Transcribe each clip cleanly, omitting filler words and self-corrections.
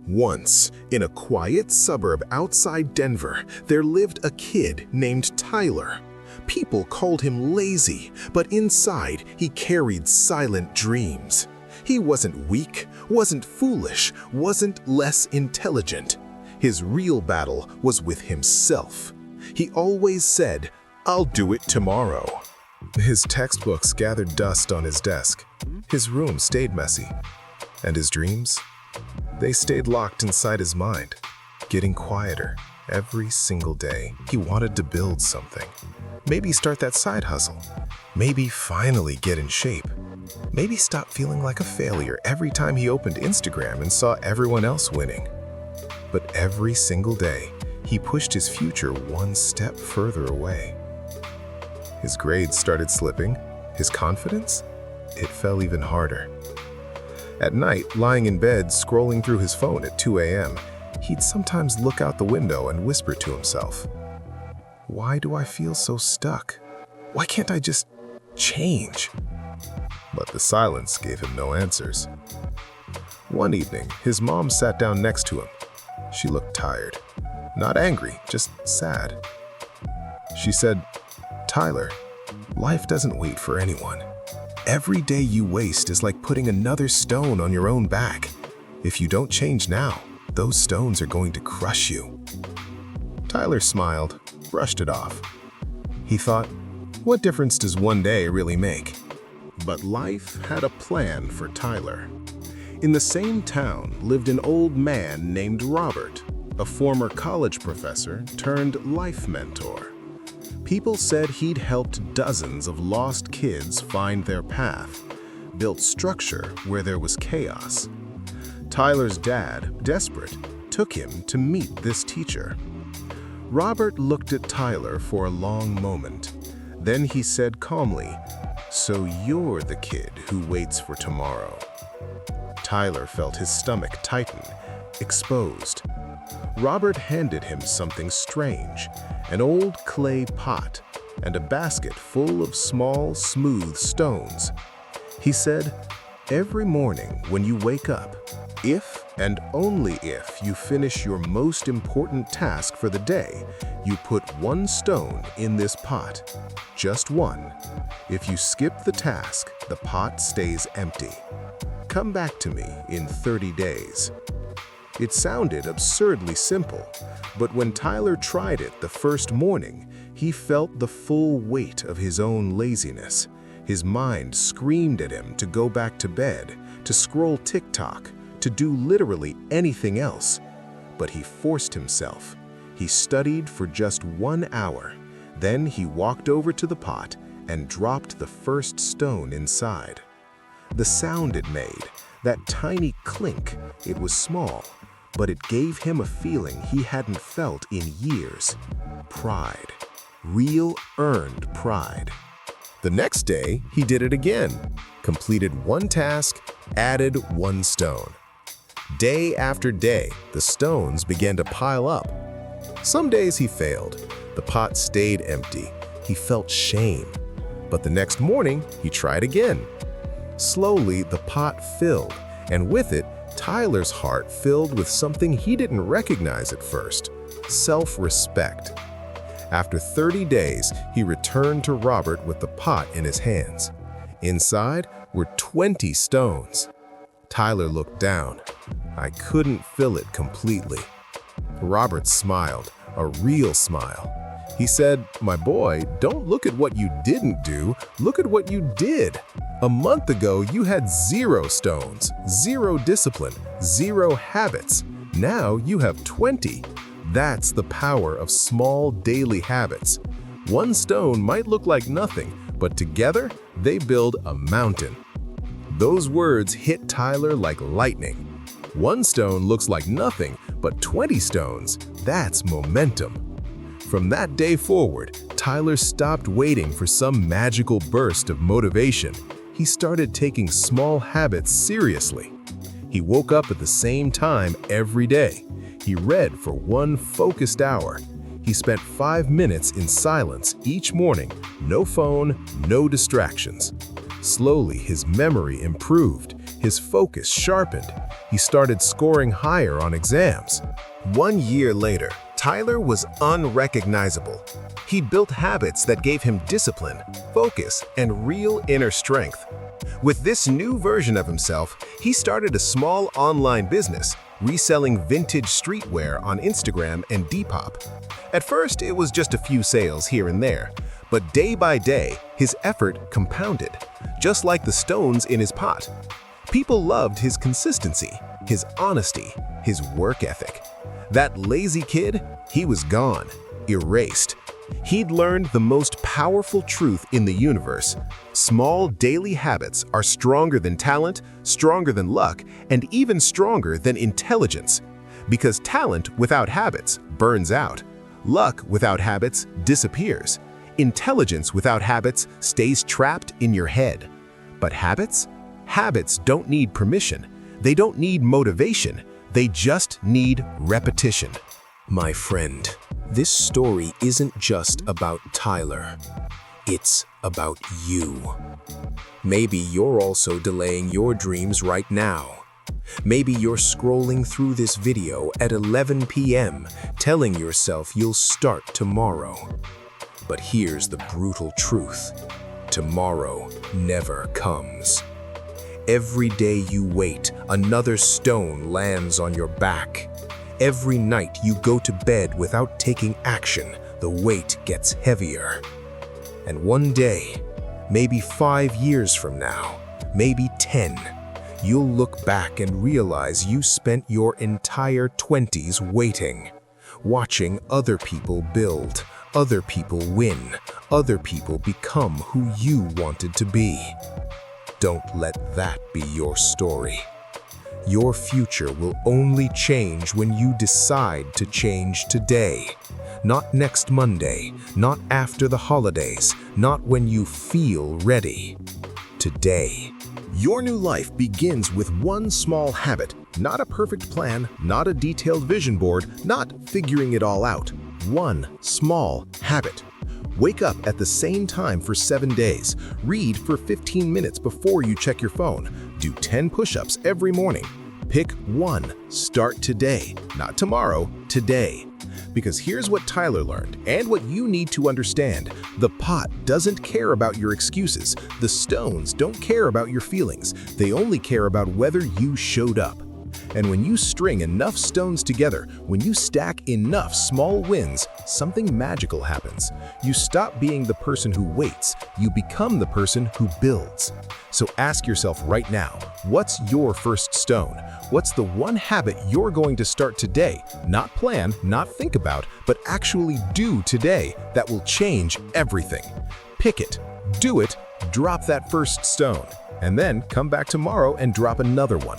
Once, in a quiet suburb outside Denver, there lived a kid named Tyler. People called him lazy, but inside he carried silent dreams. He wasn't weak, wasn't foolish, wasn't less intelligent. His real battle was with himself. He always said, "I'll do it tomorrow." His textbooks gathered dust on his desk. His room stayed messy. And his dreams? They stayed locked inside his mind, getting quieter every single day. He wanted to build something. Maybe start that side hustle. Maybe finally get in shape. Maybe stop feeling like a failure every time he opened Instagram and saw everyone else winning. But every single day, he pushed his future one step further away. His grades started slipping. His confidence? It fell even harder. At night, lying in bed, scrolling through his phone at 2 a.m., he'd sometimes look out the window and whisper to himself, "Why do I feel so stuck? Why can't I just change?" But the silence gave him no answers. One evening, his mom sat down next to him. She looked tired. Not angry, just sad. She said, "Tyler, life doesn't wait for anyone. Every day you waste is like putting another stone on your own back. If you don't change now, those stones are going to crush you." Tyler smiled, brushed it off. He thought, what difference does one day really make? But life had a plan for Tyler. In the same town lived an old man named Robert, a former college professor turned life mentor. People said he'd helped dozens of lost kids find their path, built structure where there was chaos. Tyler's dad, desperate, took him to meet this teacher. Robert looked at Tyler for a long moment. Then he said calmly, "So you're the kid who waits for tomorrow." Tyler felt his stomach tighten, exposed. Robert handed him something strange, an old clay pot and a basket full of small, smooth stones. He said, "Every morning when you wake up, if and only if you finish your most important task for the day, you put one stone in this pot. Just one. If you skip the task, the pot stays empty. Come back to me in 30 days. It sounded absurdly simple, but when Tyler tried it the first morning, he felt the full weight of his own laziness. His mind screamed at him to go back to bed, to scroll TikTok, to do literally anything else. But he forced himself. He studied for just 1 hour. Then he walked over to the pot and dropped the first stone inside. The sound it made, that tiny clink, it was small, but it gave him a feeling he hadn't felt in years. Pride. Real earned pride. The next day, he did it again. Completed one task, added one stone. Day after day, the stones began to pile up. Some days he failed. The pot stayed empty. He felt shame. But the next morning, he tried again. Slowly, the pot filled, and with it, Tyler's heart filled with something he didn't recognize at first: self-respect. After 30 days, he returned to Robert with the pot in his hands. Inside were 20 stones. Tyler looked down. "I couldn't fill it completely." Robert smiled, a real smile. He said, "My boy, don't look at what you didn't do, look at what you did. A month ago, you had 0 stones, 0 discipline, 0 habits. Now you have 20. That's the power of small daily habits. One stone might look like nothing, but together, they build a mountain." Those words hit Tyler like lightning. One stone looks like nothing, but 20 stones, that's momentum. From that day forward, Tyler stopped waiting for some magical burst of motivation. He started taking small habits seriously. He woke up at the same time every day. He read for 1 focused hour. He spent 5 minutes in silence each morning, no phone, no distractions. Slowly, his memory improved. His focus sharpened. He started scoring higher on exams. 1 year later, Tyler was unrecognizable. He'd built habits that gave him discipline, focus, and real inner strength. With this new version of himself, he started a small online business, reselling vintage streetwear on Instagram and Depop. At first, it was just a few sales here and there, but day by day, his effort compounded, just like the stones in his pot. People loved his consistency, his honesty, his work ethic. That lazy kid, he was gone, erased. He'd learned the most powerful truth in the universe. Small daily habits are stronger than talent, stronger than luck, and even stronger than intelligence. Because talent without habits burns out. Luck without habits disappears. Intelligence without habits stays trapped in your head. But habits? Habits don't need permission. They don't need motivation. They just need repetition. My friend, this story isn't just about Tyler. It's about you. Maybe you're also delaying your dreams right now. Maybe you're scrolling through this video at 11 p.m. telling yourself you'll start tomorrow. But here's the brutal truth. Tomorrow never comes. Every day you wait, another stone lands on your back. Every night you go to bed without taking action, the weight gets heavier. And one day, maybe 5 years from now, maybe 10, you'll look back and realize you spent your entire 20s waiting, watching other people build, other people win, other people become who you wanted to be. Don't let that be your story. Your future will only change when you decide to change today. Not next Monday, not after the holidays, not when you feel ready. Today. Your new life begins with one small habit, not a perfect plan, not a detailed vision board, not figuring it all out. One small habit. Wake up at the same time for 7 days. Read for 15 minutes before you check your phone. Do 10 push-ups every morning. Pick one. Start today, not tomorrow, today. Because here's what Tyler learned, and what you need to understand. The pot doesn't care about your excuses. The stones don't care about your feelings. They only care about whether you showed up. And when you string enough stones together, when you stack enough small wins, something magical happens. You stop being the person who waits. You become the person who builds. So ask yourself right now, what's your first stone? What's the one habit you're going to start today? Not plan, not think about, but actually do today that will change everything. Pick it, do it, drop that first stone, and then come back tomorrow and drop another one.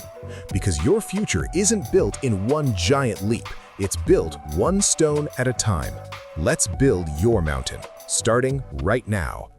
Because your future isn't built in one giant leap. It's built one stone at a time. Let's build your mountain, starting right now.